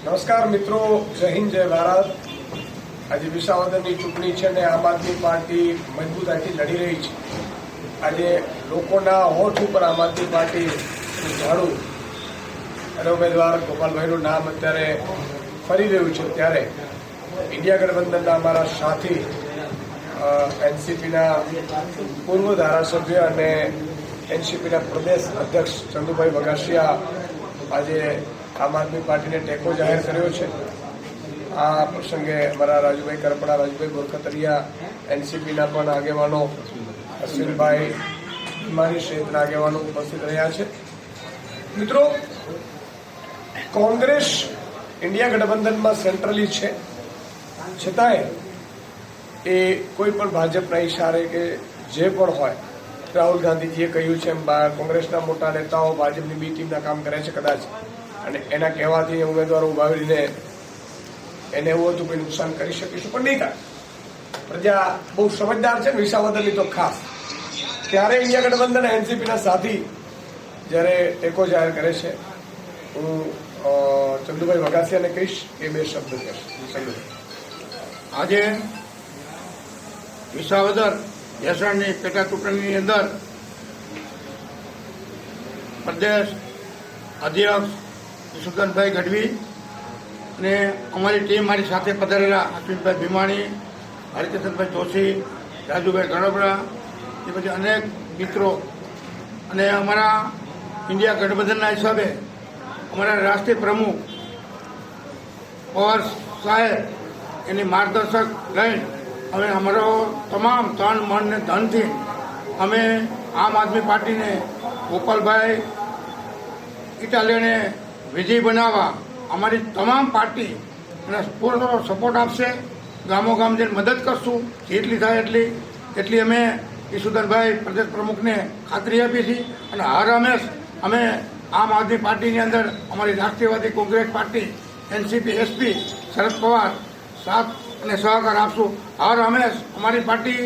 નમસ્કાર મિત્રો, જય હિન્દ, જય ભારત. આજે વિસાવદરની ચૂંટણી છે ને આમ આદમી પાર્ટી મજબૂતાઈથી લડી રહી છે. આજે લોકોના હોઠ ઉપર આમ આદમી પાર્ટી ઝાડુ અને ઉમેદવાર ગોપાલભાઈનું નામ અત્યારે ફરી રહ્યું છે. ત્યારે ઇન્ડિયા ગઠબંધનના અમારા સાથી એનસીપીના પૂર્વ ધારાસભ્ય અને એનસીપીના પ્રદેશ અધ્યક્ષ ચંદુભાઈ વઘાસિયા આજે આમ આદમી પાર્ટીને ટેકો જાહેર કર્યો છે. આ પ્રસંગે અમારા રાજુભાઈ કરપડા, રાજુભાઈ બોરખતરિયા, એનસીપીના પણ આગેવાનો અશ્વિનભાઈ હિમાની સહિતના આગેવાનો ઉપસ્થિત રહ્યા છે. મિત્રો, કોંગ્રેસ ઇન્ડિયા ગઠબંધનમાં સેન્ટ્રલી છે, છતાંય એ કોઈ પણ ભાજપના ઇશારે કે જે પણ હોય, રાહુલ ગાંધીજીએ કહ્યું છે એમ કોંગ્રેસના મોટા નેતાઓ ભાજપની બી ટીમના કામ કરે છે કદાચ, અને એના કહેવાથી ઉમેદવારો ઉભાવીને એને એવું હતું કે નુકસાન કરી શકીશું, પણ નહીં થાય. પ્રજા બહુ સમજદાર છે ને, વિસાવદરની તો ખાસ. ત્યારે ઇન્ડિયા ગઠબંધન એનસીપીના સાથી જ્યારે ટેકો જાહેર કરે છે, હું ચંદુભાઈ વઘાસિયાને કહીશ કે બે શબ્દ કહેશ. આજે વિસાવદર ભેસાણની પેટા ચૂંટણીની અંદર પ્રદેશ અધ્યક્ષ ઈશુદાનભાઈ ગઢવી અને અમારી ટીમ મારી સાથે પધારેલા અશ્વિનભાઈ ભીમાણી, હરિકિશનભાઈ જોશી, રાજુભાઈ ગણપડા, એ પછી અનેક મિત્રો અને અમારા ઇન્ડિયા ગઠબંધનના હિસાબે અમારા રાષ્ટ્રીય પ્રમુખ પવાર સાહેબ એની માર્ગદર્શક લઈને અમે અમારો તમામ તન મન ને ધનથી અમે આમ આદમી પાર્ટીને ગોપાલભાઈ ઇટાલિયને વિજય બનાવવા અમારી તમામ પાર્ટી એને પૂરો સપોર્ટ આપશે. ગામો ગામ જઈને મદદ કરશું, જેટલી થાય એટલી અમે ઈશુદાનભાઈ પ્રદેશ પ્રમુખને ખાતરી આપી છે. અને હર હંમેશ અમે આમ આદમી પાર્ટીની અંદર અમારી રાષ્ટ્રીયવાદી Congress party NCP SP Sharad Pawar સાથ અને સહકાર આપશું. હર હંમેશ અમારી પાર્ટી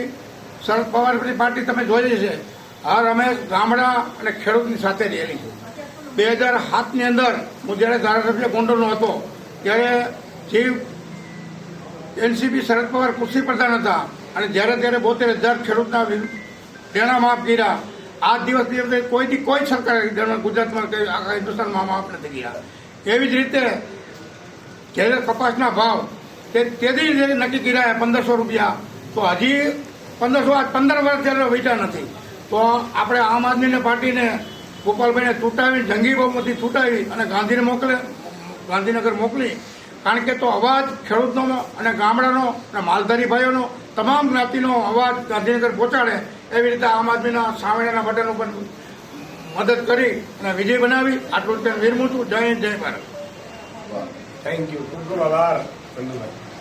શરદ પવારની પાર્ટી તમે જોઈ છે, હર હંમેશ ગામડા અને ખેડૂતની સાથે રહેલી છે. 2007ની અંદર હું જ્યારે ધારાસભ્ય ગોંડલનો હતો ત્યારે જે એનસીપી શરદ પવાર કૃષિ પ્રધાન હતા અને જ્યારે 72,000 ખેડૂતના દેણા માફ કર્યા. આ દિવસની કોઈ સરકાર ગુજરાતમાં કે આખા હિન્દુસ્તાનમાં માફ નથી કર્યા. એવી જ રીતે જ્યારે કપાસના ભાવ તેથી નક્કી કર્યા 1,500 રૂપિયા, તો હજી 15 વર્ષ ત્યારે વેચ્યા નથી. તો આપણે આમ આદમી પાર્ટીને ગોપાલભાઈને તૂટાવી, જંગી બહુમતી તૂટાવી અને ગાંધીનગર મોકલી. કારણ કે તો અવાજ ખેડૂતનો અને ગામડાનો અને માલધારી ભાઈઓનો તમામ જ્ઞાતિનો અવાજ ગાંધીનગર પહોંચાડે એવી રીતે આમ આદમીના સામેના બટન ઉપર મદદ કરી અને વિજય બનાવી. આટલું વિરમું છું. જય હિન્દ, જય ભારત. Thank you. ખૂબ ખૂબ આભાર ચંદુભાઈ.